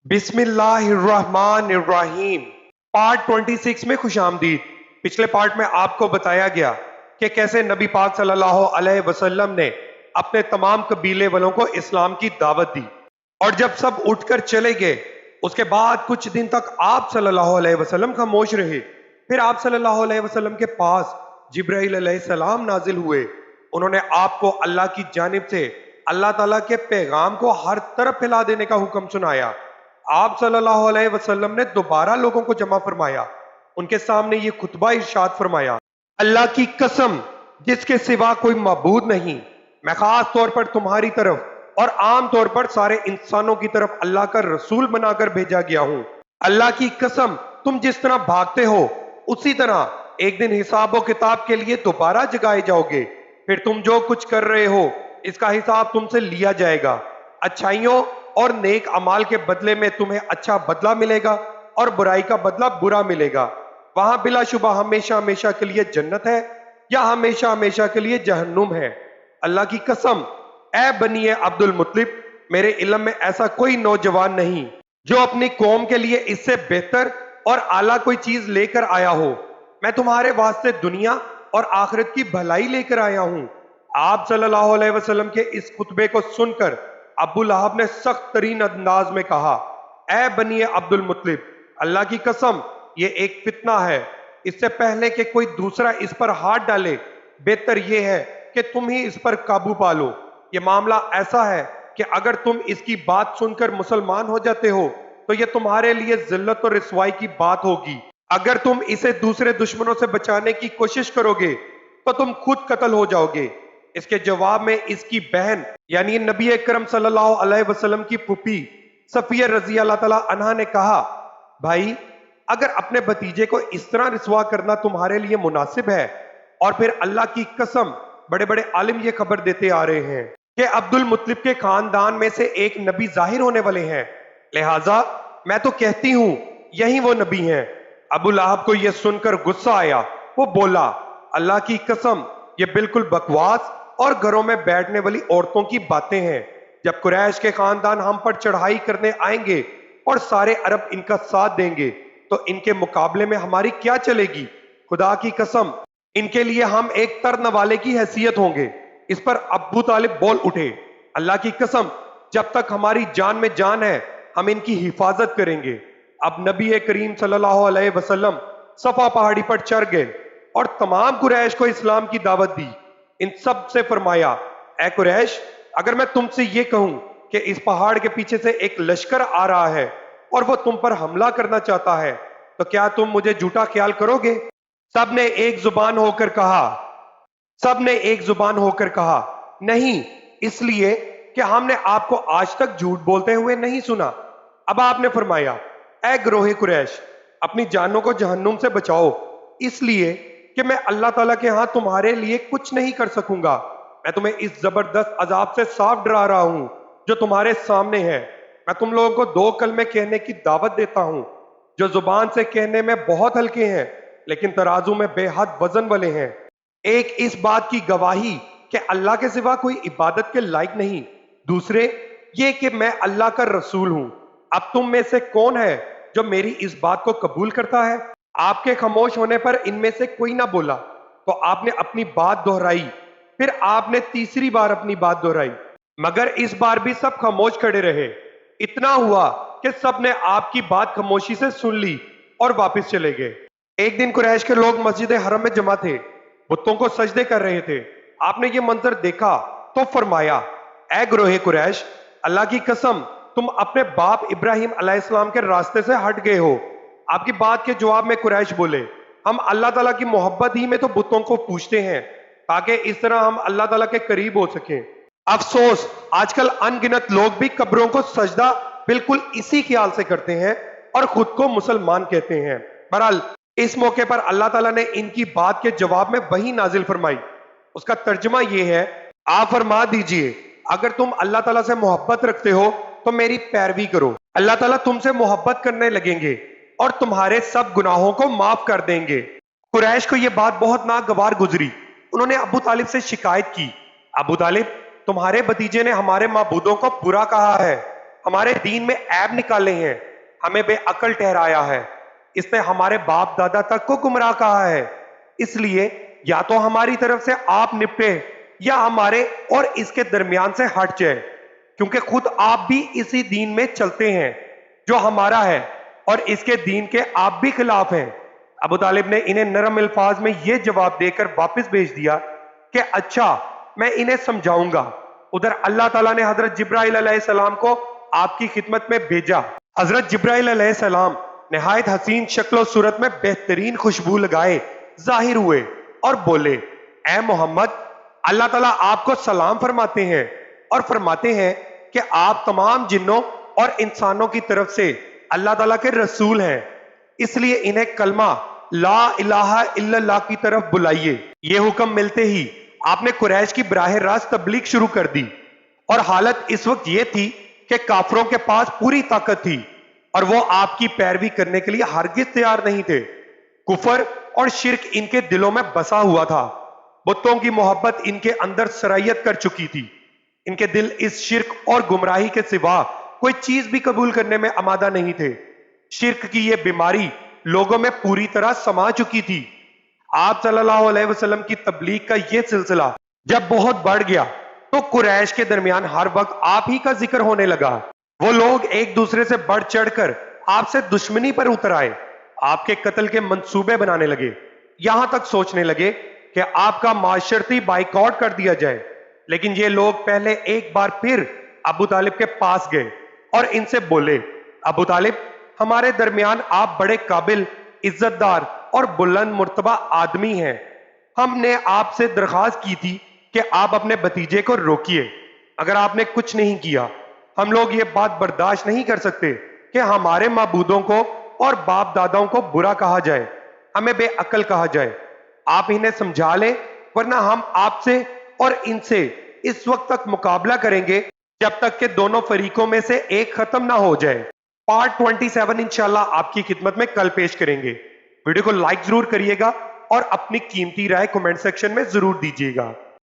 बिस्मिल्लाहिर्रहमानिर्रहीम। पार्ट 26 में खुश आमदीद। पिछले पार्ट में आपको बताया गया कि कैसे नबी पाक सल्लल्लाहु अलैहि वसल्लम ने अपने तमाम कबीले वालों को इस्लाम की दावत दी, और जब सब उठकर चले गए उसके बाद कुछ दिन तक आप सल्लल्लाहु अलैहि वसल्लम खामोश रहे। फिर आप सल्लल्लाहु अलैहि वसल्लम के पास जिब्राइल अलैहिस्सलाम नाजिल हुए। उन्होंने आपको अल्लाह की जानिब से अल्लाह ताला के पैगाम को हर तरफ फैला देने का हुक्म सुनाया। आप सल्लल्लाहु अलैहि वसल्लम ने दोबारा लोगों को जमा फरमाया, उनके सामने ये खुतबा इरशाद फरमाया, अल्लाह की कसम जिसके सिवा कोई माबूद नहीं, मैं खास तौर पर तुम्हारी तरफ और आम तौर पर सारे इंसानों की तरफ अल्लाह का रसूल बनाकर भेजा गया हूं। अल्लाह की कसम तुम जिस तरह भागते हो उसी तरह एक दिन हिसाब और किताब के लिए दोबारा जगाए जाओगे। फिर तुम जो कुछ कर रहे हो इसका हिसाब तुमसे लिया जाएगा। अच्छाइयों और नेक अमाल के बदले में तुम्हें अच्छा बदला मिलेगा और बुराई का बदला बुरा मिलेगा। वहां बिलाशुबा हमेशा हमेशा के लिए जन्नत है या हमेशा हमेशा के लिए जहन्नुम है। अल्लाह की कसम, ए बनी अब्दुल मुत्तलिब, मेरे इल्म में ऐसा कोई नौजवान नहीं जो अपनी कौम के लिए इससे बेहतर और आला कोई चीज लेकर आया हो। मैं तुम्हारे वास्ते दुनिया और आखिरत की भलाई लेकर आया हूं। आप सल्लल्लाहु अलैहि वसल्लम के इस खुतबे को सुनकर अबू लहब ने सख्त तरीन अंदाज में कहा, ए बनी अब्दुल मुत्तलिब, अल्लाह की कसम ये एक फितना है। इससे पहले कि कोई दूसरा इस पर हाथ डाले बेहतर यह है कि तुम ही इस पर काबू पा लो। ये मामला ऐसा है कि अगर तुम इसकी बात सुनकर मुसलमान हो जाते हो तो ये तुम्हारे लिए जिल्लत और रिसवाई की बात होगी। अगर तुम इसे दूसरे दुश्मनों से बचाने की कोशिश करोगे तो तुम खुद कत्ल हो जाओगे। इसके जवाब में इसकी बहन यानी नबी अकरम सल्लल्लाहु अलैहि वसल्लम की फूफी सफिया रजी अल्लाह ताला अन्हा ने कहा, भाई अगर अपने भतीजे को इस तरह रिसवा करना तुम्हारे लिए मुनासिब है, और फिर अल्लाह की कसम बड़े बड़े आलिम ये खबर देते आ रहे हैं कि अब्दुल मुत्तलिब के खानदान में से एक नबी जाहिर होने वाले हैं, लिहाजा मैं तो कहती हूं यही वो नबी हैं। अबू लहब को यह सुनकर गुस्सा आया। वो बोला, अल्लाह की कसम ये बिल्कुल बकवास और घरों में बैठने वाली औरतों की बातें हैं। जब कुरैश के खानदान हम पर चढ़ाई करने आएंगे और सारे अरब इनका साथ देंगे तो इनके मुकाबले में हमारी क्या चलेगी। खुदा की कसम इनके लिए हम एक तरन वाले की हैसियत होंगे। इस पर अब्बू तालिब बोल उठे, अल्लाह की कसम जब तक हमारी जान में जान है हम इनकी हिफाजत करेंगे। अब नबी करीम सल्लल्लाहु अलैहि वसल्लम सफा पहाड़ी पर चढ़ गए और तमाम कुरैश को इस्लाम की दावत दी। इन सब से फरमाया, ए कुरैश, अगर मैं तुमसे ये कहूं कि इस पहाड़ के पीछे से एक लश्कर आ रहा है और वो तुम पर हमला करना चाहता है तो क्या तुम मुझे झूठा ख्याल करोगे? सबने एक जुबान होकर कहा, नहीं, इसलिए कि हमने आपको आज तक झूठ बोलते हुए नहीं सुना। अब आपने फरमाया, ए गिरोहे कुरैश, अपनी जानों को जहन्नुम से बचाओ, इसलिए कि मैं अल्लाह ताला के यहां तुम्हारे लिए कुछ नहीं कर सकूंगा। मैं तुम्हें इस जबरदस्त अजाब से साफ डरा रहा हूं जो तुम्हारे सामने है। मैं तुम लोगों को दो कलमे कहने की दावत देता हूं जो जुबान से कहने में बहुत हल्के हैं लेकिन तराजू में बेहद वजन वाले हैं। एक इस बात की गवाही कि अल्लाह के सिवा कोई इबादत के लायक नहीं, दूसरे ये कि मैं अल्लाह का रसूल हूं। अब तुम में से कौन है जो मेरी इस बात को कबूल करता है? आपके खामोश होने पर इनमें से कोई ना बोला तो आपने अपनी बात दोहराई। फिर आपने तीसरी बार अपनी बात दोहराई, मगर इस बार भी सब खामोश खड़े रहे। इतना हुआ कि सब ने आपकी बात खामोशी से सुन ली और वापस चले गए। एक दिन कुरैश के लोग मस्जिद हरम में जमा थे, बुतों को सजदे कर रहे थे। आपने ये मंजर देखा तो फरमाया, ए गिरोहे कुरैश, अल्लाह की कसम तुम अपने बाप इब्राहिम अलैहिस्सलाम के रास्ते से हट गए हो। आपकी बात के जवाब में कुरैश बोले, हम अल्लाह ताला की मोहब्बत ही में तो बुतों को पूछते हैं ताकि इस तरह हम अल्लाह ताला के करीब हो सकें। अफसोस आजकल अनगिनत लोग भी कब्रों को सजदा बिल्कुल इसी ख्याल से करते हैं और खुद को मुसलमान कहते हैं। बहरहाल इस मौके पर अल्लाह ताला ने इनकी बात के जवाब में वही नाजिल फरमाई। उसका तर्जुमा ये है, आप फरमा दीजिए अगर तुम अल्लाह ताला से मोहब्बत रखते हो तो मेरी पैरवी करो। अल्लाह ताला तुमसे मोहब्बत करने लगेंगे और तुम्हारे सब गुनाहों को माफ कर देंगे। कुरैश को यह बात बहुत नागवार गुजरी। उन्होंने अबू तालिब से शिकायत की, अबू तालिब, तुम्हारे भतीजे ने हमारे माबूदों को बुरा कहा है। ہمارے دین میں عیب نکالے ہیں، ہمیں بے عقل ٹھہرایا ہے، اس نے ہمارے باپ دادا تک کو گمراہ کہا ہے۔ اس لیے یا تو ہماری طرف سے آپ نپٹے یا ہمارے اور اس کے درمیان سے ہٹ جائے، کیونکہ خود آپ بھی اسی دین میں چلتے ہیں جو ہمارا ہے، اور اس کے دین کے آپ بھی خلاف ہیں۔ ابو طالب نے انہیں نرم الفاظ میں یہ جواب دے کر واپس بھیج دیا کہ اچھا، میں انہیں سمجھاؤں گا۔ ادھر اللہ تعالیٰ نے حضرت جبرائیل علیہ السلام کو آپ کی خدمت میں بھیجا۔ حضرت جبرائیل علیہ السلام نہایت حسین شکل و صورت میں بہترین خوشبو لگائے ظاہر ہوئے اور بولے، اے محمد، اللہ تعالیٰ آپ کو سلام فرماتے ہیں اور فرماتے ہیں کہ آپ تمام جنوں اور انسانوں کی طرف سے اللہ تعالیٰ کے رسول ہیں، اس لیے انہیں کلمہ لا الہ الا اللہ کی طرف بلائیے۔ یہ حکم ملتے ہی آپ نے قریش کی براہ راست تبلیغ شروع کر دی، اور حالت اس وقت یہ تھی کہ کافروں کے پاس پوری طاقت تھی اور وہ آپ کی پیروی کرنے کے لیے ہرگز تیار نہیں تھے۔ کفر اور شرک ان کے دلوں میں بسا ہوا تھا، بتوں کی محبت ان کے اندر سرایت کر چکی تھی، ان کے دل اس شرک اور گمراہی کے سوا کوئی چیز بھی قبول کرنے میں آمادہ نہیں تھے۔ شرک کی یہ بیماری لوگوں میں پوری طرح سما چکی تھی۔ آپ صلی اللہ علیہ وسلم کی تبلیغ کا یہ سلسلہ جب بہت بڑھ گیا تو قریش کے درمیان ہر وقت آپ ہی کا ذکر ہونے لگا۔ وہ لوگ ایک دوسرے سے بڑھ چڑھ کر آپ سے دشمنی پر اتر آئے، آپ کے قتل کے منصوبے بنانے لگے، یہاں تک سوچنے لگے کہ آپ کا معاشرتی بائیکاٹ کر دیا جائے۔ لیکن یہ لوگ پہلے ایک بار پھر ابو طالب کے پاس گئے اور ان سے بولے، ابو طالب، ہمارے درمیان آپ بڑے قابل، عزت دار اور بلند مرتبہ آدمی ہیں۔ ہم نے آپ سے درخواست کی تھی کہ آپ اپنے بھتیجے کو روکیے۔ اگر آپ نے کچھ نہیں کیا، ہم لوگ یہ بات برداشت نہیں کر سکتے کہ ہمارے معبودوں کو اور باپ داداؤں کو برا کہا جائے، ہمیں بے عقل کہا جائے۔ آپ انہیں سمجھا لیں، ورنہ ہم آپ سے اور ان سے اس وقت تک مقابلہ کریں گے جب تک کہ دونوں فریقوں میں سے ایک ختم نہ ہو جائے۔ پارٹ 27 انشاءاللہ آپ کی خدمت میں کل پیش کریں گے۔ ویڈیو کو لائک ضرور کریے گا اور اپنی قیمتی رائے کمنٹ سیکشن میں ضرور دیجیے گا۔